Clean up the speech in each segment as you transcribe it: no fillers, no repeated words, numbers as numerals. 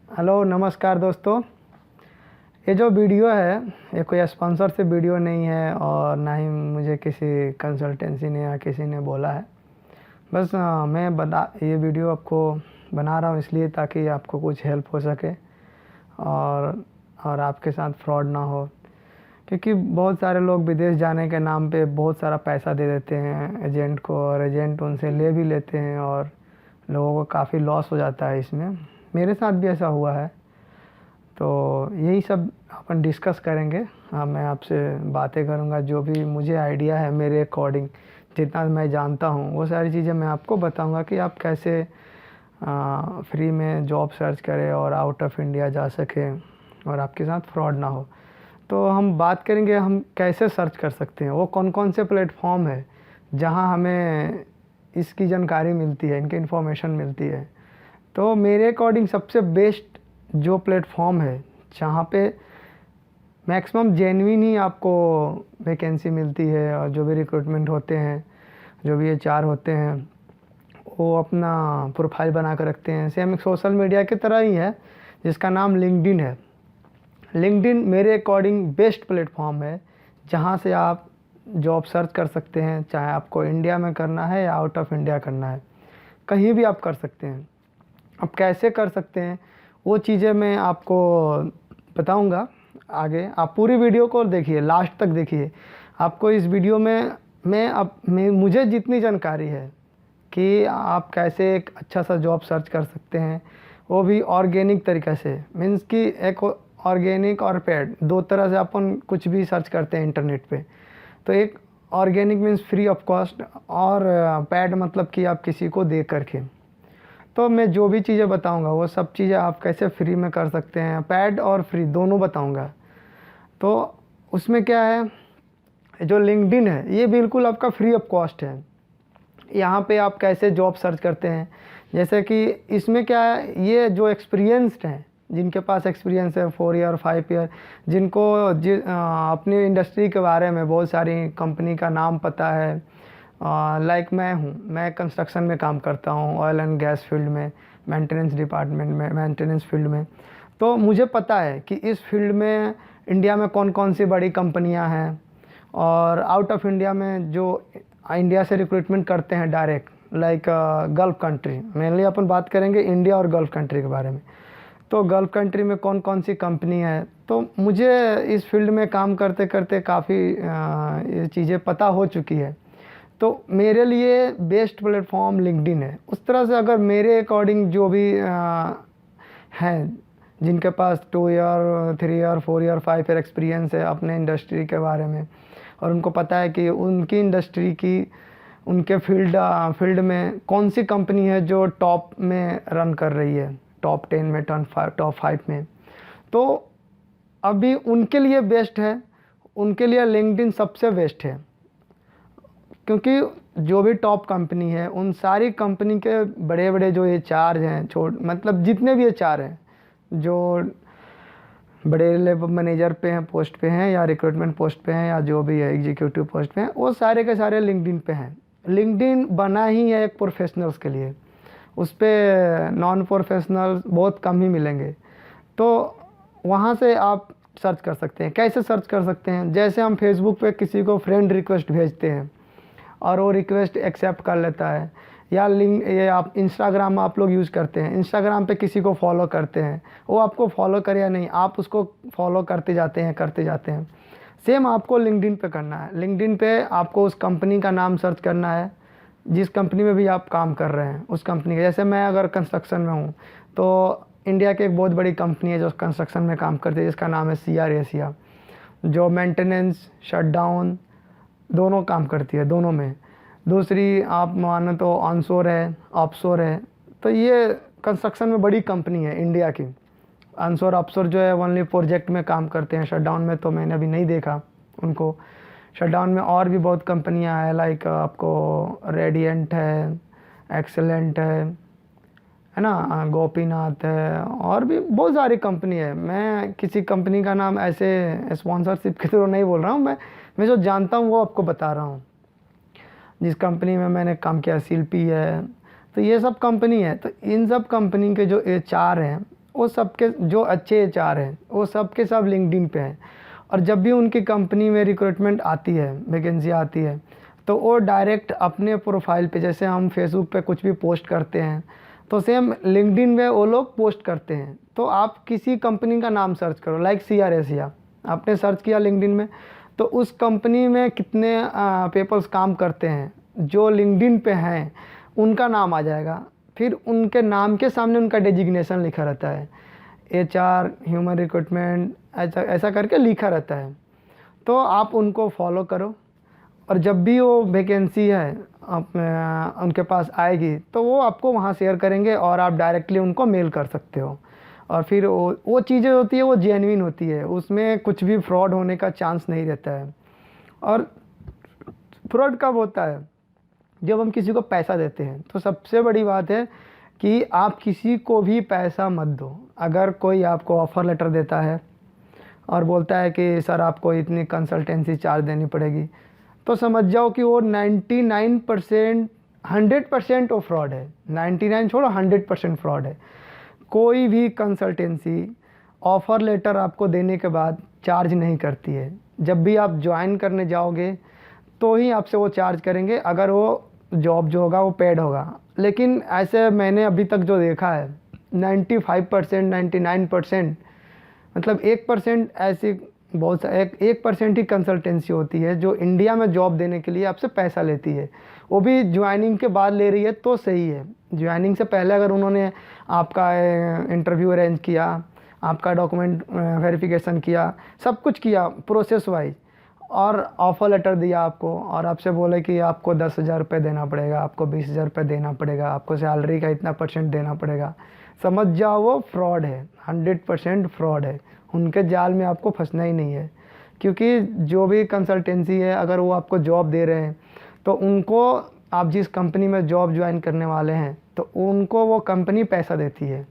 Hello नमस्कार दोस्तों। ये जो वीडियो है ये कोई स्पॉन्सर से वीडियो नहीं है और ना ही मुझे किसी कंसल्टेंसी ने या किसी ने बोला है। बस मैं बता ये वीडियो आपको बना रहा हूँ इसलिए ताकि आपको कुछ हेल्प हो सके और आपके साथ फ्रॉड ना हो, क्योंकि बहुत सारे लोग विदेश जाने के नाम पे बहुत सारा पैसा दे देते हैं एजेंट को और एजेंट उनसे ले भी लेते हैं और लोगों को काफ़ी लॉस हो जाता है इसमें। मेरे साथ भी ऐसा हुआ है, तो यही सब अपन डिस्कस करेंगे। हाँ, मैं आपसे बातें करूँगा, जो भी मुझे आइडिया है मेरे अकॉर्डिंग जितना मैं जानता हूँ वो सारी चीज़ें मैं आपको बताऊँगा कि आप कैसे फ्री में जॉब सर्च करें और आउट ऑफ इंडिया जा सकें और आपके साथ फ्रॉड ना हो। तो हम बात करेंगे हम कैसे सर्च कर सकते हैं, वो कौन कौन से प्लेटफॉर्म है जहाँ हमें इसकी जानकारी मिलती है, इनकी इन्फॉर्मेशन मिलती है। तो मेरे अकॉर्डिंग सबसे बेस्ट जो प्लेटफॉर्म है जहाँ पे मैक्सिमम जेन्युइन ही आपको वैकेंसी मिलती है और जो भी रिक्रूटमेंट होते हैं, जो भी एचआर होते हैं, वो अपना प्रोफाइल बना कर रखते हैं। सेम एक सोशल मीडिया की तरह ही है जिसका नाम लिंक्डइन है। लिंक्डइन मेरे अकॉर्डिंग बेस्ट प्लेटफॉर्म है जहाँ से आप जॉब सर्च कर सकते हैं, चाहे आपको इंडिया में करना है या आउट ऑफ इंडिया करना है, कहीं भी आप कर सकते हैं। अब कैसे कर सकते हैं वो चीज़ें मैं आपको बताऊंगा आगे। आप पूरी वीडियो को देखिए, लास्ट तक देखिए। आपको इस वीडियो में मुझे जितनी जानकारी है कि आप कैसे एक अच्छा सा जॉब सर्च कर सकते हैं, वो भी ऑर्गेनिक तरीक़े से, मीन्स कि एक ऑर्गेनिक और पेड दो तरह से अपन कुछ भी सर्च करते हैं इंटरनेट पे। तो एक organic means free of cost और पेड मतलब कि आप किसी को दे करके। तो मैं जो भी चीज़ें बताऊंगा वो सब चीज़ें आप कैसे फ्री में कर सकते हैं, पैड और फ्री दोनों बताऊंगा। तो उसमें क्या है, जो लिंक्डइन है ये बिल्कुल आपका फ्री ऑफ कॉस्ट है। यहाँ पे आप कैसे जॉब सर्च करते हैं, जैसे कि इसमें क्या है, ये जो एक्सपीरियंस्ड हैं, जिनके पास एक्सपीरियंस है 4 ईयर 5 ईयर, जिनको अपनी इंडस्ट्री के बारे में बहुत सारी कंपनी का नाम पता है। लाइक मैं कंस्ट्रक्शन में काम करता हूँ, ऑयल एंड गैस फील्ड में, मेंटेनेंस डिपार्टमेंट में, मेंटेनेंस फील्ड में। तो मुझे पता है कि इस फील्ड में इंडिया में कौन कौन सी बड़ी कंपनियाँ हैं और आउट ऑफ इंडिया में जो इंडिया से रिक्रूटमेंट करते हैं direct, like Gulf country. Mainly अपन बात करेंगे इंडिया और गल्फ़ कंट्री के बारे में। तो गल्फ़ कंट्री में कौन कौन सी कंपनी है, तो मुझे इस फील्ड में काम करते करते काफ़ी ये चीज़ें पता हो चुकी है। तो मेरे लिए बेस्ट प्लेटफॉर्म लिंक्डइन है। उस तरह से अगर मेरे अकॉर्डिंग जो भी हैं जिनके पास 2 year 3 year 4 year 5 year experience है अपने इंडस्ट्री के बारे में, और उनको पता है कि उनकी इंडस्ट्री की उनके फील्ड में कौन सी कंपनी है जो टॉप में रन कर रही है, टॉप 10 में, टॉप 5 में, तो अभी उनके लिए बेस्ट है, उनके लिए लिंक्डइन सबसे बेस्ट है। क्योंकि जो भी टॉप कंपनी है उन सारी कंपनी के बड़े बड़े जो एचआर हैं, मतलब जितने भी एचआर हैं जो बड़े लेवल मैनेजर पे हैं, पोस्ट पे हैं, या रिक्रूटमेंट पोस्ट पे हैं, या जो भी है एग्जीक्यूटिव पोस्ट पे हैं, वो सारे के सारे लिंक्डइन पे हैं। लिंक्डइन बना ही है एक प्रोफेशनल्स के लिए, उस पर नॉन प्रोफेशनल बहुत कम ही मिलेंगे। तो वहाँ से आप सर्च कर सकते हैं। कैसे सर्च कर सकते हैं, जैसे हम फेसबुक पे किसी को फ्रेंड रिक्वेस्ट भेजते हैं और वो रिक्वेस्ट एक्सेप्ट कर लेता है, या ये आप इंस्टाग्राम आप लोग यूज़ करते हैं, इंस्टाग्राम पे किसी को फॉलो करते हैं, वो आपको फॉलो करे या नहीं, आप उसको फॉलो करते जाते हैं। सेम आपको लिंक्डइन पे करना है। लिंक्डइन पे आपको उस कंपनी का नाम सर्च करना है जिस कंपनी में भी आप काम कर रहे हैं, उस कंपनी का। जैसे मैं अगर कंस्ट्रक्शन में हूँ तो इंडिया की एक बहुत बड़ी कंपनी है जो कंस्ट्रक्शन में काम करती है, जिसका नाम है CR एशिया, जो मेंटेनेंस शटडाउन दोनों काम करती है, दोनों में। दूसरी आप मानो तो ऑनशोर है, ऑफशोर है। तो ये कंस्ट्रक्शन में बड़ी कंपनी है इंडिया की। ऑनशोर ऑफशोर जो है ओनली प्रोजेक्ट में काम करते हैं, शटडाउन में तो मैंने अभी नहीं देखा उनको। शटडाउन में और भी बहुत कंपनियां हैं, लाइक आपको रेडिएंट है, एक्सेलेंट है ना, गोपीनाथ है, और भी बहुत सारी कंपनी है। मैं किसी कंपनी का नाम ऐसे स्पॉन्सरशिप के थ्रू नहीं बोल रहा हूँ, मैं जो जानता हूँ वो आपको बता रहा हूँ। जिस कंपनी में मैंने काम किया, शिल्पी है, तो ये सब कंपनी है। तो इन सब कंपनी के जो एचआर हैं वो सबके जो अच्छे एचआर हैं वो सब के सब लिंक्डइन पे हैं। और जब भी उनकी कंपनी में रिक्रूटमेंट आती है, वैकेंसी आती है, तो वो डायरेक्ट अपने प्रोफाइल पे, जैसे हम फेसबुक पे कुछ भी पोस्ट करते हैं तो सेम लिंक्डइन में वो लोग पोस्ट करते हैं। तो आप किसी कंपनी का नाम सर्च करो, लाइक CR एशिया आपने सर्च किया लिंक्डइन में, तो उस कंपनी में कितने पीपल्स काम करते हैं जो लिंक्डइन पे हैं उनका नाम आ जाएगा। फिर उनके नाम के सामने उनका डेजिग्नेशन लिखा रहता है, HR, ह्यूमन रिक्रूटमेंट, ऐसा ऐसा करके लिखा रहता है। तो आप उनको फॉलो करो, और जब भी वो वैकेंसी है उनके पास आएगी तो वो आपको वहाँ शेयर करेंगे और आप डायरेक्टली उनको मेल कर सकते हो। और फिर वो चीज़ें होती है वो जेन्युइन होती है, उसमें कुछ भी फ्रॉड होने का चांस नहीं रहता है। और फ्रॉड कब होता है? जब हम किसी को पैसा देते हैं। तो सबसे बड़ी बात है कि आप किसी को भी पैसा मत दो। अगर कोई आपको ऑफ़र लेटर देता है और बोलता है कि सर आपको इतनी कंसल्टेंसी चार्ज देनी पड़ेगी, तो समझ जाओ कि वो 99%, 100% वो फ्रॉड है। 99 छोड़ो, 100% फ्रॉड है। कोई भी कंसल्टेंसी ऑफ़र लेटर आपको देने के बाद चार्ज नहीं करती है। जब भी आप ज्वाइन करने जाओगे तो ही आपसे वो चार्ज करेंगे, अगर वो जॉब जो होगा वो पेड होगा। लेकिन ऐसे मैंने अभी तक जो देखा है 95%, 99%, मतलब 1% ऐसी बहुत सा 1% ही कंसल्टेंसी होती है जो इंडिया में जॉब देने के लिए आपसे पैसा लेती है। वो भी ज्वाइनिंग के बाद ले रही है तो सही है। ज्वाइनिंग से पहले अगर उन्होंने आपका इंटरव्यू अरेंज किया, आपका डॉक्यूमेंट वेरिफिकेशन किया, सब कुछ किया प्रोसेस वाइज, और ऑफ़र लेटर दिया आपको, और आपसे बोले कि आपको 10,000 रुपये देना पड़ेगा, आपको 20,000 रुपये देना पड़ेगा, आपको सैलरी का इतना % देना पड़ेगा, समझ जाओ वो फ्रॉड है, 100% फ्रॉड है। उनके जाल में आपको फंसना ही नहीं है। क्योंकि जो भी कंसल्टेंसी है, अगर वो आपको जॉब दे रहे हैं तो उनको, आप जिस कंपनी में जॉब ज्वाइन करने वाले हैं तो उनको वो कंपनी पैसा देती है,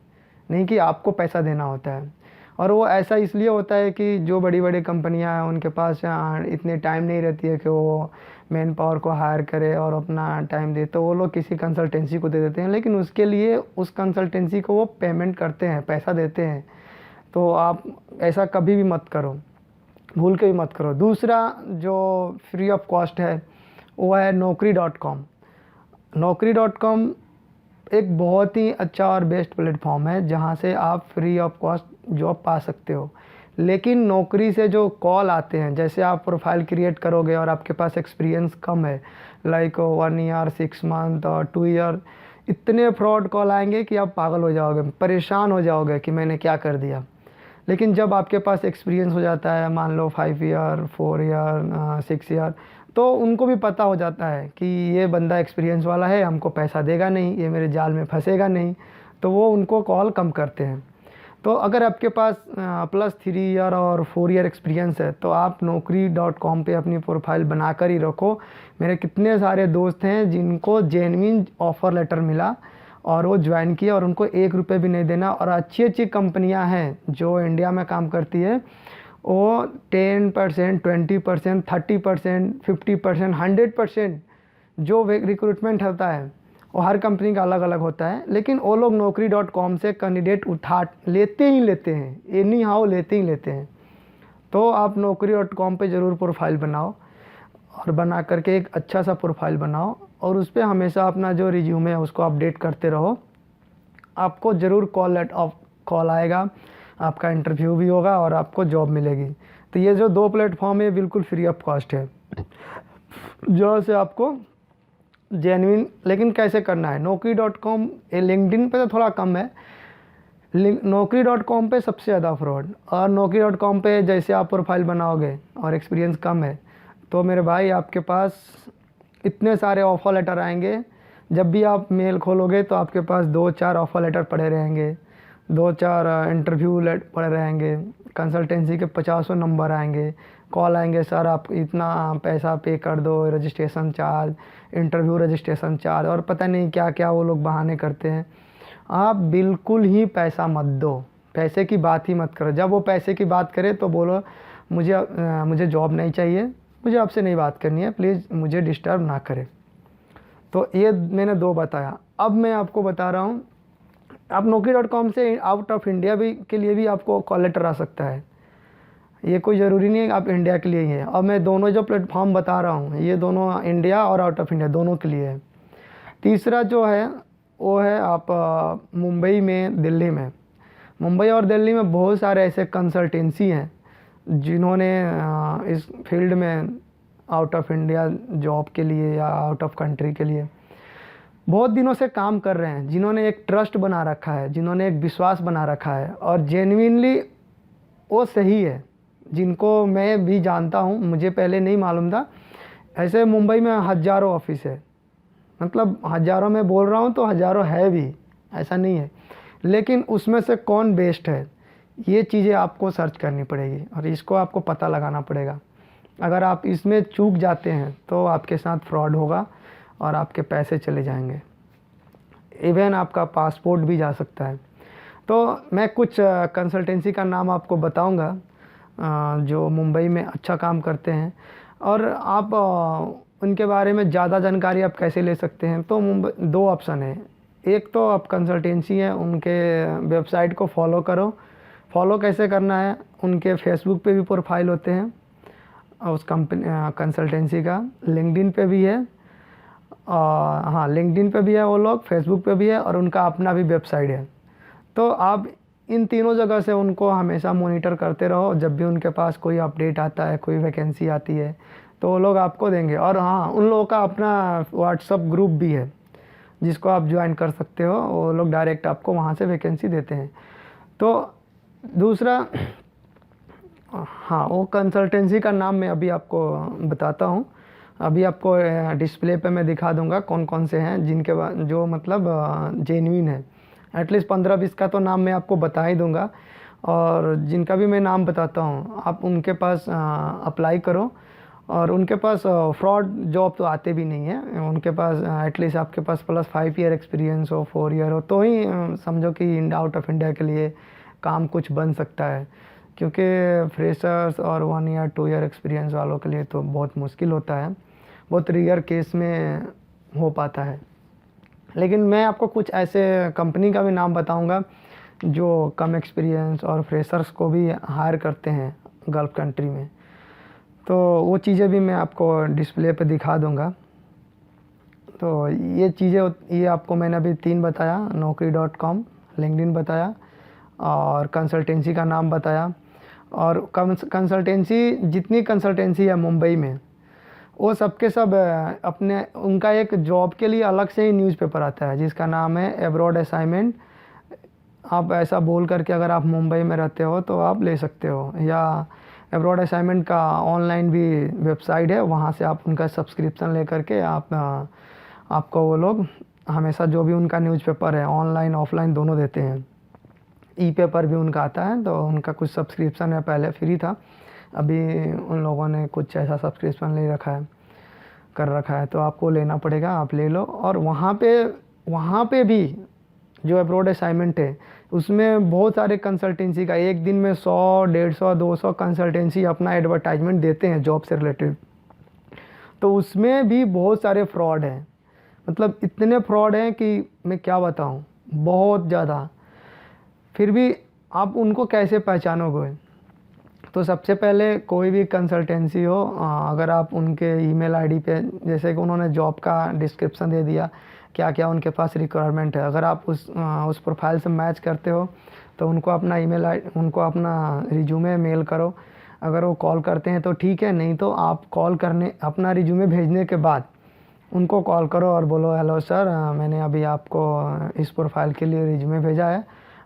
नहीं कि आपको पैसा देना होता है। और वो ऐसा इसलिए होता है कि जो बड़ी बड़ी कंपनियां हैं उनके पास इतने टाइम नहीं रहती है कि वो मैन पावर को हायर करे और अपना टाइम दे, तो वो लोग किसी कंसल्टेंसी को दे देते हैं। लेकिन उसके लिए उस कंसल्टेंसी को वो पेमेंट करते हैं, पैसा देते हैं। तो आप ऐसा कभी भी मत करो, भूल के भी मत करो। दूसरा जो फ्री ऑफ कॉस्ट है वो है Naukri.com। Naukri.com एक बहुत ही अच्छा और बेस्ट प्लेटफॉर्म है जहाँ से आप फ्री ऑफ कॉस्ट जॉब पा सकते हो। लेकिन नौकरी से जो कॉल आते हैं, जैसे आप प्रोफाइल क्रिएट करोगे और आपके पास एक्सपीरियंस कम है, लाइक 1 ईयर, 6 मंथ और 2 ईयर, इतने फ्रॉड कॉल आएंगे कि आप पागल हो जाओगे, परेशान हो जाओगे कि मैंने क्या कर दिया। लेकिन जब आपके पास एक्सपीरियंस हो जाता है, मान लो 5 ईयर, 4 ईयर, 6 ईयर, तो उनको भी पता हो जाता है कि ये बंदा एक्सपीरियंस वाला है, हमको पैसा देगा नहीं, ये मेरे जाल में फंसेगा नहीं, तो वो उनको कॉल कम करते हैं। तो अगर आपके पास +3 ईयर और 4 ईयर एक्सपीरियंस है तो आप Naukri.com पे अपनी प्रोफाइल बनाकर ही रखो। मेरे कितने सारे दोस्त हैं जिनको जेन्युइन ऑफ़र लेटर मिला और वो ज्वाइन किया और उनको 1 रुपये भी नहीं देना। और अच्छी अच्छी कंपनियां हैं जो इंडिया में काम करती है, वो 10%, 20%, 30%, 50%, 100% जो रिक्रूटमेंट होता है वो हर कंपनी का अलग अलग होता है। लेकिन वो लोग Naukri.com से कैंडिडेट लेते ही लेते हैं, एनी हाउ लेते ही लेते हैं। तो आप Naukri.com पे ज़रूर प्रोफाइल बनाओ, और बना करके एक अच्छा सा प्रोफाइल बनाओ और उस पर हमेशा अपना जो रिज्यूमे है उसको अपडेट करते रहो। आपको ज़रूर कॉल आएगा, आपका इंटरव्यू भी होगा और आपको जॉब मिलेगी। तो ये जो 2 प्लेटफॉर्म है बिल्कुल फ्री ऑफ कॉस्ट है, जहाँ से आपको जेन्युइन, लेकिन कैसे करना है। Naukri.com, ये लिंक्डइन पे तो थोड़ा कम है, Naukri.com पे सबसे ज़्यादा फ्रॉड। और Naukri.com पे जैसे आप प्रोफाइल बनाओगे और एक्सपीरियंस कम है तो मेरे भाई आपके पास इतने सारे ऑफ़र लेटर आएंगे। जब भी आप मेल खोलोगे तो आपके पास 2-4 ऑफ़र लेटर पड़े रहेंगे, 2-4 इंटरव्यू पड़े रहेंगे, कंसल्टेंसी के 50 नंबर आएंगे, कॉल आएंगे, सर आप इतना पैसा पे कर दो, registration charge, interview registration charge, और पता नहीं क्या क्या वो लोग बहाने करते हैं। आप बिल्कुल ही पैसा मत दो, पैसे की बात ही मत करो। जब वो पैसे की बात करे तो बोलो मुझे जॉब नहीं चाहिए, मुझे आपसे नहीं बात करनी है, प्लीज़ मुझे डिस्टर्ब ना करें। तो ये मैंने 2 बताया। अब मैं आपको बता रहा हूँ आप Naukri.com से आउट ऑफ इंडिया भी के लिए भी आपको कॉल लेटर आ सकता है। ये कोई ज़रूरी नहीं है कि आप इंडिया के लिए ही है। और मैं दोनों जो प्लेटफॉर्म बता रहा हूँ ये दोनों इंडिया और आउट ऑफ इंडिया दोनों के लिए है। तीसरा जो है वो है आप मुंबई में, दिल्ली में। मुंबई और दिल्ली में बहुत सारे ऐसे कंसल्टेंसी हैं जिन्होंने इस फील्ड में आउट ऑफ इंडिया जॉब के लिए या आउट ऑफ कंट्री के लिए बहुत दिनों से काम कर रहे हैं, जिन्होंने एक ट्रस्ट बना रखा है, जिन्होंने एक विश्वास बना रखा है और जेन्युइनली वो सही है, जिनको मैं भी जानता हूँ, मुझे पहले नहीं मालूम था। ऐसे मुंबई में हज़ारों ऑफिस है, मतलब हज़ारों में बोल रहा हूँ तो हज़ारों है भी, ऐसा नहीं है, लेकिन उसमें से कौन बेस्ट है ये चीज़ें आपको सर्च करनी पड़ेगी और इसको आपको पता लगाना पड़ेगा। अगर आप इसमें चूक जाते हैं तो आपके साथ फ्रॉड होगा और आपके पैसे चले जाएंगे, इवन आपका पासपोर्ट भी जा सकता है। तो मैं कुछ कंसल्टेंसी का नाम आपको बताऊंगा जो मुंबई में अच्छा काम करते हैं और आप उनके बारे में ज़्यादा जानकारी आप कैसे ले सकते हैं। तो मुंबई दो ऑप्शन है, एक तो आप कंसल्टेंसी है उनके वेबसाइट को फॉलो करो। फॉलो कैसे करना है, उनके फेसबुक पे भी प्रोफाइल होते हैं उस कंपनी कंसल्टेंसी का, लिंक्डइन पे भी है, हाँ लिंक्डइन पे भी है वो लोग, फेसबुक पे भी है और उनका अपना भी वेबसाइट है। तो आप इन तीनों जगह से उनको हमेशा मॉनिटर करते रहो, जब भी उनके पास कोई अपडेट आता है, कोई वैकेंसी आती है तो वो लोग आपको देंगे। और हाँ, उन लोगों का अपना व्हाट्सअप ग्रुप भी है जिसको आप ज्वाइन कर सकते हो, वो लोग डायरेक्ट आपको वहाँ से वैकेंसी देते हैं। तो दूसरा, हाँ वो कंसल्टेंसी का नाम मैं अभी आपको बताता हूँ, अभी आपको डिस्प्ले पे मैं दिखा दूंगा कौन कौन से हैं जिनके जो मतलब जेन्युइन है। एटलीस्ट 15-20 का तो नाम मैं आपको बता ही दूंगा और जिनका भी मैं नाम बताता हूँ आप उनके पास अप्लाई करो। और उनके पास फ्रॉड जॉब तो आते भी नहीं है, उनके पास एटलीस्ट आपके पास +5 ईयर एक्सपीरियंस हो, 4 ईयर हो, तो ही समझो कि आउट ऑफ इंडिया के लिए काम कुछ बन सकता है। क्योंकि फ्रेशर्स और 1 ईयर 2 ईयर एक्सपीरियंस वालों के लिए तो बहुत मुश्किल होता है, बहुत रेयर केस में हो पाता है। लेकिन मैं आपको कुछ ऐसे कंपनी का भी नाम बताऊंगा जो कम एक्सपीरियंस और फ्रेशर्स को भी हायर करते हैं गल्फ़ कंट्री में, तो वो चीज़ें भी मैं आपको डिस्प्ले पे दिखा दूंगा। तो ये चीज़ें, ये आपको मैंने अभी 3 बताया, Naukri.com, लिंक्डइन बताया और कंसल्टेंसी का नाम बताया। और कंसल्टेंसी, जितनी कंसल्टेंसी है मुंबई में वो सब के सब अपने उनका एक जॉब के लिए अलग से ही न्यूज़पेपर आता है जिसका नाम है अब्रॉड असाइनमेंट। आप ऐसा बोल करके अगर आप मुंबई में रहते हो तो आप ले सकते हो, या अब्रॉड असाइनमेंट का ऑनलाइन भी वेबसाइट है, वहाँ से आप उनका सब्सक्रिप्शन ले करके आपको वो लोग हमेशा जो भी उनका न्यूज़पेपर है ऑनलाइन ऑफलाइन दोनों देते हैं। ई पेपर भी उनका आता है, तो उनका कुछ सब्सक्रिप्शन है, पहले फ्री था, अभी उन लोगों ने कुछ ऐसा सब्सक्रिप्शन ले रखा है, कर रखा है, तो आपको लेना पड़ेगा, आप ले लो। और वहाँ पे भी जो अब्रॉड असाइनमेंट है उसमें बहुत सारे कंसल्टेंसी का एक दिन में 100, 150, 200 कंसल्टेंसी अपना एडवर्टाइजमेंट देते हैं जॉब से रिलेटेड। तो उसमें भी बहुत सारे फ्रॉड हैं, मतलब इतने फ्रॉड हैं कि मैं क्या बताऊँ, बहुत ज़्यादा। फिर भी आप उनको कैसे पहचानोगे? तो सबसे पहले कोई भी कंसल्टेंसी हो, अगर आप उनके ईमेल आईडी पे, जैसे कि उन्होंने जॉब का डिस्क्रिप्शन दे दिया, क्या क्या उनके पास रिक्वायरमेंट है, अगर आप उस प्रोफाइल से मैच करते हो तो उनको अपना उनको अपना रिज्यूमे मेल करो। अगर वो कॉल करते हैं तो ठीक है, नहीं तो आप कॉल करने, अपना रिज्यूमे भेजने के बाद उनको कॉल करो और बोलो, हेलो सर, मैंने अभी आपको इस प्रोफाइल के लिए रिज्यूमे भेजा है,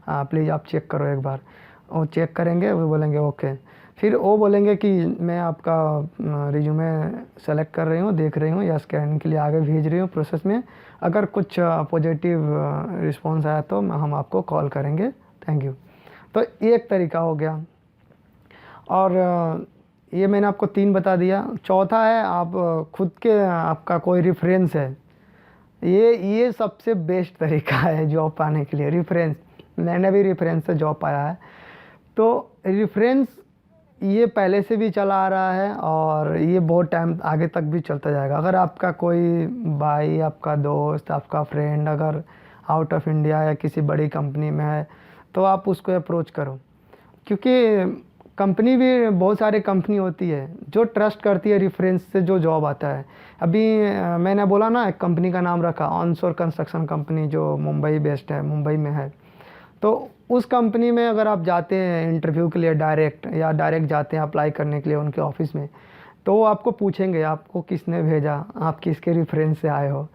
प्लीज़ आप चेक करो एक बार। वो चेक करेंगे, वो बोलेंगे ओके, फिर वो बोलेंगे कि मैं आपका रिज्यूमे सेलेक्ट कर रही हूँ, देख रही हूँ या स्कैनिंग के लिए आगे भेज रही हूँ प्रोसेस में, अगर कुछ पॉजिटिव रिस्पांस आया तो हम आपको कॉल करेंगे, थैंक यू। तो एक तरीका हो गया। और ये मैंने आपको 3 बता दिया। चौथा है, आप खुद के आपका कोई रेफरेंस है, ये सबसे बेस्ट तरीका है जॉब पाने के लिए, रेफरेंस। मैंने भी रेफरेंस से जॉब पाया है। तो रेफरेंस ये पहले से भी चला आ रहा है और ये बहुत टाइम आगे तक भी चलता जाएगा। अगर आपका कोई भाई, आपका दोस्त, आपका फ्रेंड अगर आउट ऑफ इंडिया या किसी बड़ी कंपनी में है तो आप उसको अप्रोच करो, क्योंकि कंपनी भी बहुत सारी कंपनी होती है जो ट्रस्ट करती है रेफरेंस से जो जॉब आता है। अभी मैंने बोला ना, एक कंपनी का नाम रखा ऑनशोर कंस्ट्रक्शन कंपनी जो मुंबई बेस्ड है, मुंबई में है। तो उस कंपनी में अगर आप जाते हैं इंटरव्यू के लिए डायरेक्ट जाते हैं अप्लाई करने के लिए उनके ऑफिस में, तो वो आपको पूछेंगे आपको किसने भेजा, आप किसके रेफरेंस से आए हो।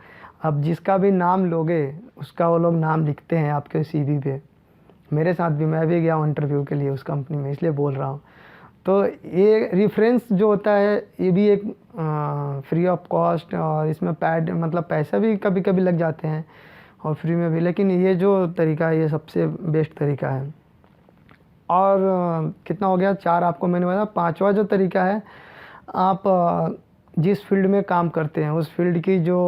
अब जिसका भी नाम लोगे उसका वो लोग नाम लिखते हैं आपके सीवी पे। मेरे साथ भी, मैं भी गया हूँ इंटरव्यू के लिए उस कंपनी में, इसलिए बोल रहा हूँ। तो ये रेफरेंस जो होता है ये भी एक फ्री ऑफ कॉस्ट, और इसमें मतलब पैसा भी कभी कभी लग जाते हैं और फ्री में भी, लेकिन ये जो तरीका है ये सबसे बेस्ट तरीका है। और कितना हो गया, 4 आपको मैंने बताया। 5वां जो तरीका है, आप जिस फील्ड में काम करते हैं उस फील्ड की जो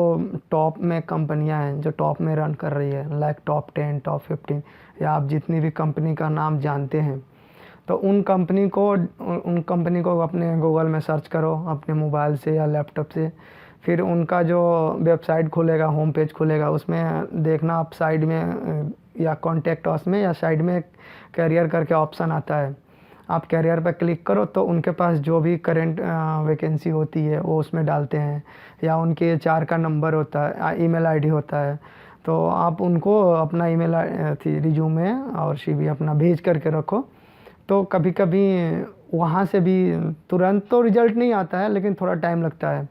टॉप में कंपनियां हैं, जो टॉप में रन कर रही है, लाइक टॉप 10, टॉप 15, या आप जितनी भी कंपनी का नाम जानते हैं, तो उन कंपनी को अपने गूगल में सर्च करो अपने मोबाइल से या लैपटॉप से। फिर उनका जो वेबसाइट खुलेगा, होम पेज खुलेगा, उसमें देखना आप साइड में या कॉन्टैक्ट अस में या साइड में कैरियर करके ऑप्शन आता है, आप कैरियर पर क्लिक करो तो उनके पास जो भी करंट वैकेंसी होती है वो उसमें डालते हैं, या उनके एचआर का नंबर होता है, ईमेल आईडी होता है। तो आप उनको अपना ईमेल रिज्यूमे और सीवी अपना भेज करके रखो। तो कभी कभी वहाँ से भी तुरंत तो रिज़ल्ट नहीं आता है, लेकिन थोड़ा टाइम लगता है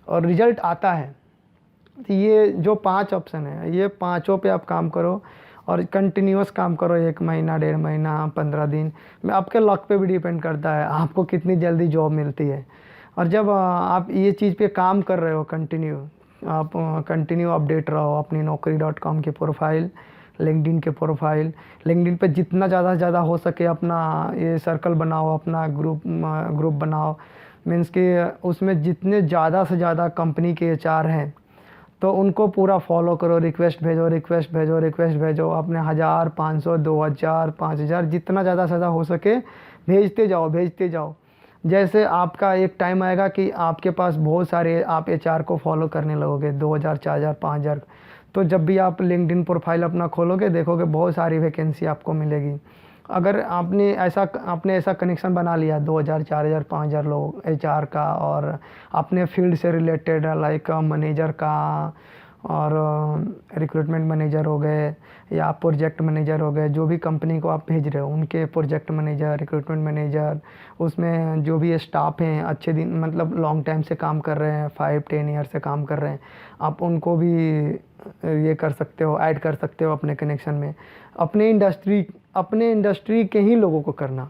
और रिज़ल्ट आता है। तो ये जो 5 ऑप्शन है, ये पाँचों पे आप काम करो और कंटिन्यूअस काम करो, 1 महीना, 1.5 महीना, 15 दिन में। आपके लक पे भी डिपेंड करता है आपको कितनी जल्दी जॉब मिलती है। और जब आप ये चीज़ पे काम कर रहे हो आप कंटिन्यू अपडेट रहो अपनी naukri.com की प्रोफाइल, लिंक्डइन के प्रोफाइल, लिंक्डइन पे जितना ज़्यादा से ज़्यादा हो सके अपना ये सर्कल बनाओ, अपना ग्रुप बनाओ। मीन्स कि उसमें जितने ज़्यादा से ज़्यादा कंपनी के एचआर हैं तो उनको पूरा फॉलो करो, रिक्वेस्ट भेजो अपने 1000, 500, 2000, 5000, जितना ज़्यादा से ज़्यादा हो सके भेजते जाओ। जैसे आपका एक टाइम आएगा कि आपके पास बहुत सारे आप एचआर को फॉलो करने लगोगे, 2000, 4000, 5000। तो जब भी आप लिंक्डइन प्रोफाइल अपना खोलोगे देखोगे बहुत सारी वैकेंसी आपको मिलेगी। अगर आपने ऐसा कनेक्शन बना लिया 2000, 4000, 5000 लोग एचआर का, और अपने फील्ड से रिलेटेड लाइक मैनेजर का और रिक्रूटमेंट मैनेजर हो गए या प्रोजेक्ट मैनेजर हो गए, जो भी कंपनी को आप भेज रहे हो उनके प्रोजेक्ट मैनेजर, रिक्रूटमेंट मैनेजर, उसमें जो भी स्टाफ हैं अच्छे दिन मतलब लॉन्ग टाइम से काम कर रहे हैं, 5-10 ईयर से काम कर रहे हैं, आप उनको भी ये कर सकते हो, ऐड कर सकते हो अपने कनेक्शन में। अपने इंडस्ट्री के ही लोगों को करना,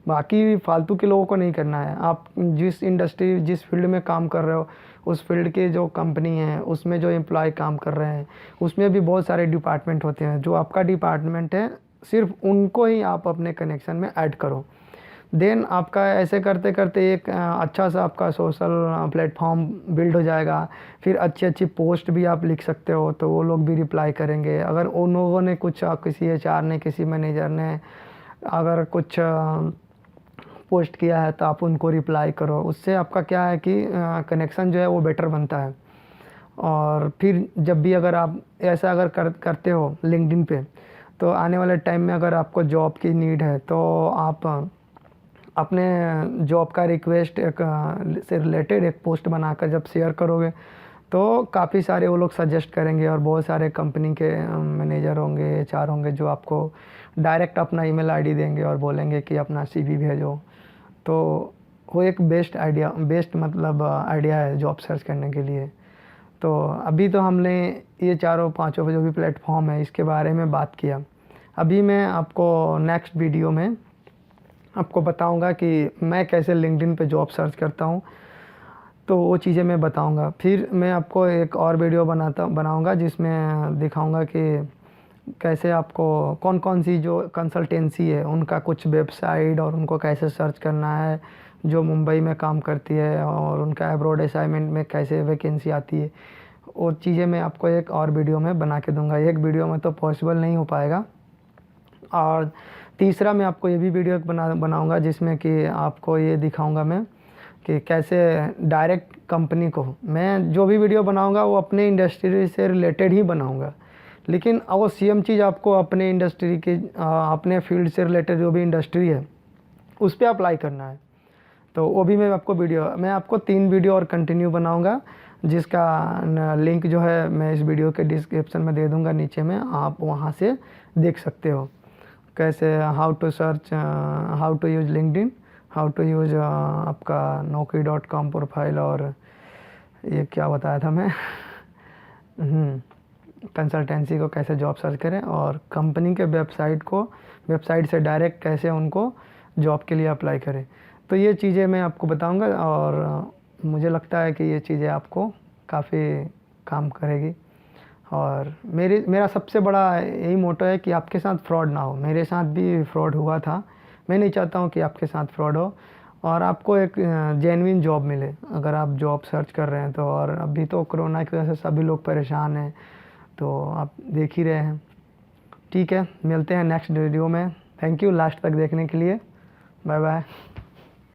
बाकी फालतू के लोगों को नहीं करना है। आप जिस फील्ड में काम कर रहे हो उस फील्ड के जो कंपनी है उसमें जो एम्प्लॉय काम कर रहे हैं उसमें भी बहुत सारे डिपार्टमेंट होते हैं। जो आपका डिपार्टमेंट है सिर्फ उनको ही आप अपने कनेक्शन में ऐड करो। देन आपका ऐसे करते करते एक अच्छा सा आपका सोशल प्लेटफॉर्म बिल्ड हो जाएगा। फिर अच्छी पोस्ट भी आप लिख सकते हो तो वो लोग भी रिप्लाई करेंगे। अगर उन लोगों ने कुछ, किसी एचआर ने, किसी मैनेजर ने अगर कुछ पोस्ट किया है तो आप उनको रिप्लाई करो। उससे आपका क्या है कि कनेक्शन जो है वो बेटर बनता है। और फिर जब भी अगर आप ऐसा अगर करते हो लिंक्डइन पे, तो आने वाले टाइम में अगर आपको जॉब की नीड है तो आप अपने जॉब का रिक्वेस्ट से रिलेटेड एक पोस्ट बनाकर जब शेयर करोगे तो काफ़ी सारे वो लोग सजेस्ट करेंगे, और बहुत सारे कंपनी के मैनेजर होंगे, एचआर होंगे जो आपको डायरेक्ट अपना ईमेल आईडी देंगे और बोलेंगे कि अपना सीवी भेजो। तो वो एक बेस्ट आइडिया है जॉब सर्च करने के लिए। तो अभी तो हमने ये 4-5 जो भी प्लेटफॉर्म है इसके बारे में बात किया। अभी मैं आपको नेक्स्ट वीडियो में आपको बताऊंगा कि मैं कैसे लिंक्डइन पे जॉब सर्च करता हूँ, तो वो चीज़ें मैं बताऊंगा। फिर मैं आपको एक और वीडियो बनाऊंगा जिसमें दिखाऊंगा कि कैसे आपको कौन कौन सी जो कंसल्टेंसी है उनका कुछ वेबसाइट और उनको कैसे सर्च करना है जो मुंबई में काम करती है, और उनका अब्रॉड असाइनमेंट में कैसे वैकेंसी आती है। वो चीज़ें मैं आपको एक और वीडियो में बना के दूंगा। एक वीडियो में तो पॉसिबल नहीं हो पाएगा। और तीसरा मैं आपको ये भी वीडियो बनाऊंगा जिसमें कि आपको ये दिखाऊंगा मैं कि कैसे डायरेक्ट कंपनी को, मैं जो भी वीडियो बनाऊंगा वो अपने इंडस्ट्री से रिलेटेड ही बनाऊंगा। लेकिन वो सेम चीज़ आपको अपने इंडस्ट्री के अपने फील्ड से रिलेटेड जो भी इंडस्ट्री है उस पर अप्लाई करना है। तो वो भी मैं आपको 3 वीडियो और कंटिन्यू बनाऊंगा, जिसका लिंक जो है मैं इस वीडियो के डिस्क्रिप्शन में दे दूंगा नीचे में, आप वहाँ से देख सकते हो कैसे how to search, how to use LinkedIn, how to use आपका naukri.com प्रोफाइल, और ये क्या बताया था मैं कंसल्टेंसी को कैसे जॉब सर्च करें, और कंपनी के वेबसाइट से डायरेक्ट कैसे उनको जॉब के लिए अप्लाई करें। तो ये चीज़ें मैं आपको बताऊंगा, और मुझे लगता है कि ये चीज़ें आपको काफ़ी काम करेगी। और मेरा सबसे बड़ा यही मोटो है कि आपके साथ फ्रॉड ना हो। मेरे साथ भी फ्रॉड हुआ था, मैं नहीं चाहता हूँ कि आपके साथ फ्रॉड हो, और आपको एक जेन्युइन जॉब मिले अगर आप जॉब सर्च कर रहे हैं तो। और अभी तो कोरोना की वजह से सभी लोग परेशान हैं, तो आप देख ही रहे हैं। ठीक है, मिलते हैं नेक्स्ट वीडियो में। थैंक यू लास्ट तक देखने के लिए। Bye bye.